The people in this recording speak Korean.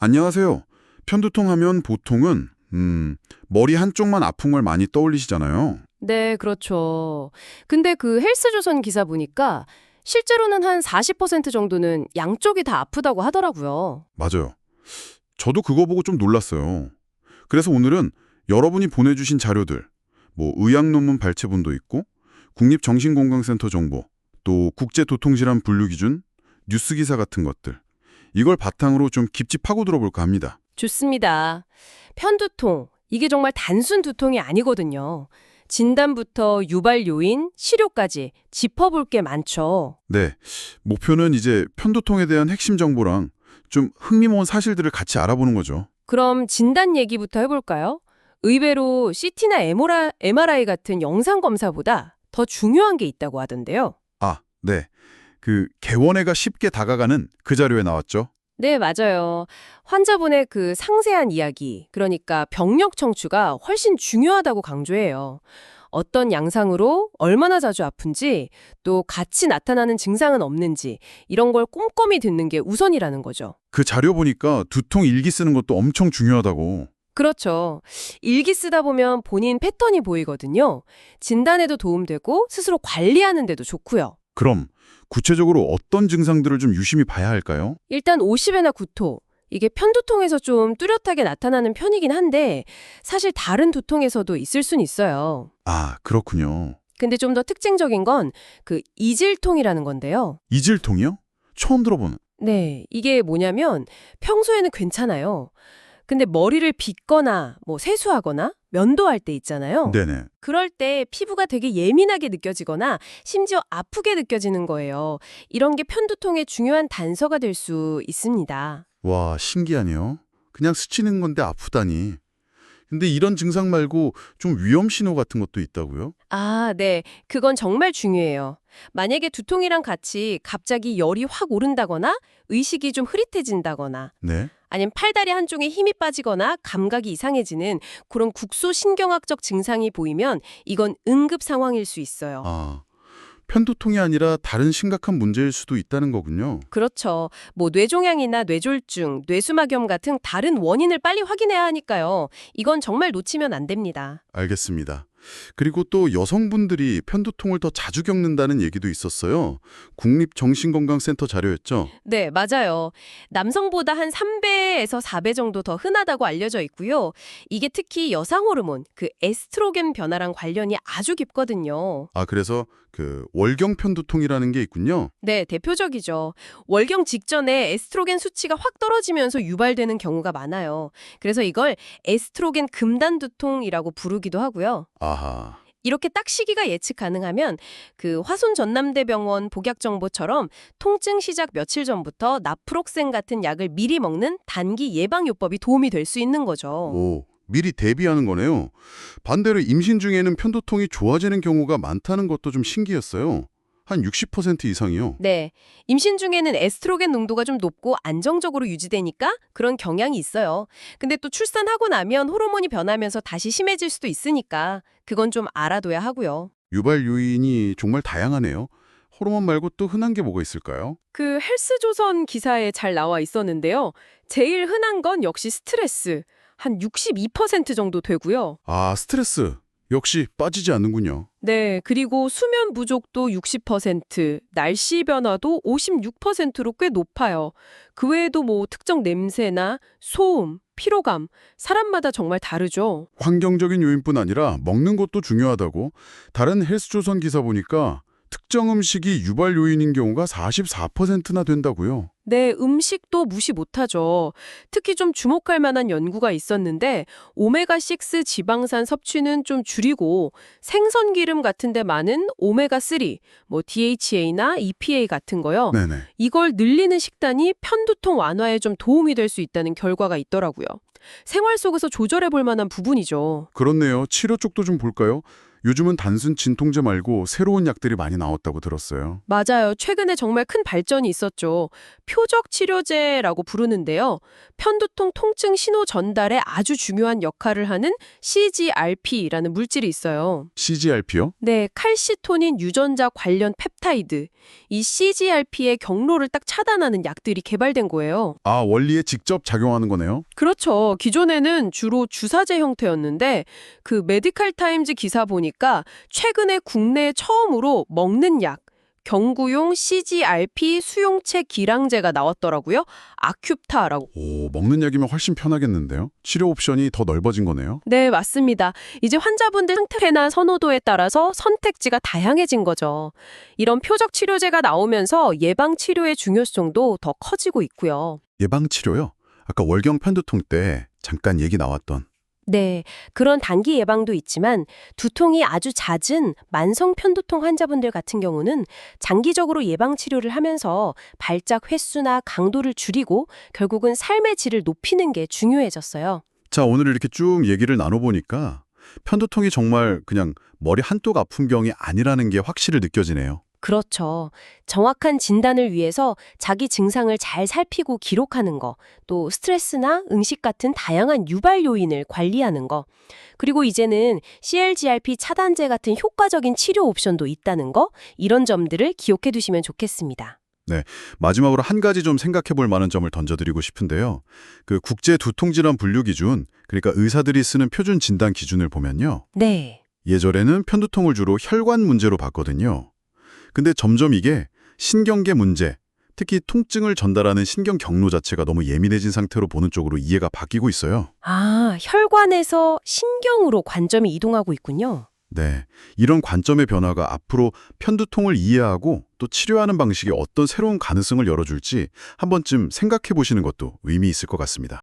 안녕하세요. 편두통 하면 보통은 머리 한쪽만 아픈 걸 많이 떠올리시잖아요. 네, 그렇죠. 근데 그 헬스조선 기사 보니까 실제로는 한 40% 정도는 양쪽이 다 아프다고 하더라고요. 맞아요. 저도 그거 보고 좀 놀랐어요. 그래서 오늘은 여러분이 보내주신 자료들, 뭐 의학 논문 발췌본도 있고 국립정신건강센터 정보, 또 국제도통질환 분류기준, 뉴스 기사 같은 것들, 이걸 바탕으로 좀 깊이 파고 들어볼까 합니다. 좋습니다. 편두통, 이게 정말 단순 두통이 아니거든요. 진단부터 유발 요인, 치료까지 짚어볼 게 많죠. 네, 목표는 이제 편두통에 대한 핵심 정보랑 좀 흥미로운 사실들을 같이 알아보는 거죠. 그럼 진단 얘기부터 해볼까요? 의외로 CT나 MRI 같은 영상 검사보다 더 중요한 게 있다고 하던데요. 아, 네. 그 개원해가 쉽게 다가가는 그 자료에 나왔죠. 네, 맞아요. 환자분의 그 상세한 이야기, 그러니까 병력 청취가 훨씬 중요하다고 강조해요. 어떤 양상으로 얼마나 자주 아픈지, 또 같이 나타나는 증상은 없는지, 이런 걸 꼼꼼히 듣는 게 우선이라는 거죠. 그 자료 보니까 두통 일기 쓰는 것도 엄청 중요하다고. 그렇죠. 일기 쓰다 보면 본인 패턴이 보이거든요. 진단에도 도움되고 스스로 관리하는 데도 좋고요. 그럼 구체적으로 어떤 증상들을 좀 유심히 봐야 할까요? 일단 50에나 구토. 이게 편두통에서 좀 뚜렷하게 나타나는 편이긴 한데 사실 다른 두통에서도 있을 순 있어요. 아, 그렇군요. 근데 좀 더 특징적인 건 그 이질통이라는 건데요. 이질통이요? 처음 들어보는. 네, 이게 뭐냐면 평소에는 괜찮아요. 근데 머리를 빗거나 뭐 세수하거나 면도할 때 있잖아요. 네네. 그럴 때 피부가 되게 예민하게 느껴지거나 심지어 아프게 느껴지는 거예요. 이런 게 편두통의 중요한 단서가 될 수 있습니다. 와, 신기하네요. 그냥 스치는 건데 아프다니. 근데 이런 증상 말고 좀 위험 신호 같은 것도 있다고요? 아, 네. 그건 정말 중요해요. 만약에 두통이랑 같이 갑자기 열이 확 오른다거나 의식이 좀 흐릿해진다거나 네. 아니면 팔다리 한쪽에 힘이 빠지거나 감각이 이상해지는 그런 국소신경학적 증상이 보이면 이건 응급 상황일 수 있어요. 아, 편두통이 아니라 다른 심각한 문제일 수도 있다는 거군요. 그렇죠. 뭐 뇌종양이나 뇌졸중, 뇌수막염 같은 다른 원인을 빨리 확인해야 하니까요. 이건 정말 놓치면 안 됩니다. 알겠습니다. 그리고 또 여성분들이 편두통을 더 자주 겪는다는 얘기도 있었어요. 국립정신건강센터 자료였죠? 네, 맞아요. 남성보다 한 3배에서 4배 정도 더 흔하다고 알려져 있고요. 이게 특히 여성 호르몬, 그 에스트로겐 변화랑 관련이 아주 깊거든요. 아, 그래서 그 월경 편두통이라는 게 있군요. 네, 대표적이죠. 월경 직전에 에스트로겐 수치가 확 떨어지면서 유발되는 경우가 많아요. 그래서 이걸 에스트로겐 금단 두통이라고 부르기도 하고요. 아하. 이렇게 딱 시기가 예측 가능하면 그 화순 전남대병원 복약 정보처럼 통증 시작 며칠 전부터 나프록센 같은 약을 미리 먹는 단기 예방 요법이 도움이 될 수 있는 거죠. 오, 미리 대비하는 거네요. 반대로 임신 중에는 편두통이 좋아지는 경우가 많다는 것도 좀 신기했어요. 한 60% 이상이요. 네. 임신 중에는 에스트로겐 농도가 좀 높고 안정적으로 유지되니까 그런 경향이 있어요. 근데 또 출산하고 나면 호르몬이 변하면서 다시 심해질 수도 있으니까 그건 좀 알아둬야 하고요. 유발 요인이 정말 다양하네요. 호르몬 말고 또 흔한 게 뭐가 있을까요? 그 헬스조선 기사에 잘 나와 있었는데요. 제일 흔한 건 역시 스트레스. 한 62% 정도 되고요. 아, 스트레스. 역시 빠지지 않는군요. 네, 그리고 수면 부족도 60%, 날씨 변화도 56%로 꽤 높아요. 그 외에도 뭐 특정 냄새나 소음, 피로감, 사람마다 정말 다르죠. 환경적인 요인뿐 아니라 먹는 것도 중요하다고 다른 헬스조선 기사 보니까 특정 음식이 유발 요인인 경우가 44%나 된다고요. 네, 음식도 무시 못하죠. 특히 좀 주목할 만한 연구가 있었는데 오메가6 지방산 섭취는 좀 줄이고 생선 기름 같은 데 많은 오메가3, 뭐 DHA나 EPA 같은 거요. 네네. 이걸 늘리는 식단이 편두통 완화에 좀 도움이 될 수 있다는 결과가 있더라고요. 생활 속에서 조절해 볼 만한 부분이죠. 그렇네요. 치료 쪽도 좀 볼까요? 요즘은 단순 진통제 말고 새로운 약들이 많이 나왔다고 들었어요. 맞아요. 최근에 정말 큰 발전이 있었죠. 표적 치료제라고 부르는데요. 편두통 통증 신호 전달에 아주 중요한 역할을 하는 CGRP라는 물질이 있어요. CGRP요? 네, 칼시토닌 유전자 관련 펩타이드. 이 CGRP의 경로를 딱 차단하는 약들이 개발된 거예요. 아, 원리에 직접 작용하는 거네요. 그렇죠. 기존에는 주로 주사제 형태였는데 그 메디칼 타임즈 기사 보니까 최근에 국내에 처음으로 먹는 약, 경구용 CGRP 수용체 기량제가 나왔더라고요. 아큐프타라고. 오, 먹는 약이면 훨씬 편하겠는데요? 치료 옵션이 더 넓어진 거네요. 네, 맞습니다. 이제 환자분들 상태나 선호도에 따라서 선택지가 다양해진 거죠. 이런 표적 치료제가 나오면서 예방 치료의 중요성도 더 커지고 있고요. 예방치료요? 아까 월경 편두통 때 잠깐 얘기 나왔던 네, 그런 단기 예방도 있지만 두통이 아주 잦은 만성 편두통 환자분들 같은 경우는 장기적으로 예방 치료를 하면서 발작 횟수나 강도를 줄이고 결국은 삶의 질을 높이는 게 중요해졌어요. 자, 오늘 이렇게 쭉 얘기를 나눠보니까 편두통이 정말 그냥 머리 한쪽 아픈 병이 아니라는 게 확실히 느껴지네요. 그렇죠. 정확한 진단을 위해서 자기 증상을 잘 살피고 기록하는 거, 또 스트레스나 응식 같은 다양한 유발 요인을 관리하는 거, 그리고 이제는 CLGRP 차단제 같은 효과적인 치료 옵션도 있다는 거, 이런 점들을 기억해 두시면 좋겠습니다. 마지막으로 한 가지 좀 생각해 볼 만한 점을 던져드리고 싶은데요. 그 국제 두통질환 분류 기준, 그러니까 의사들이 쓰는 표준 진단 기준을 보면요. 네. 예전에는 편두통을 주로 혈관 문제로 봤거든요. 근데 점점 이게 신경계 문제, 특히 통증을 전달하는 신경 경로 자체가 너무 예민해진 상태로 보는 쪽으로 이해가 바뀌고 있어요. 아, 혈관에서 신경으로 관점이 이동하고 있군요. 네, 이런 관점의 변화가 앞으로 편두통을 이해하고 또 치료하는 방식에 어떤 새로운 가능성을 열어줄지 한 번쯤 생각해 보시는 것도 의미 있을 것 같습니다.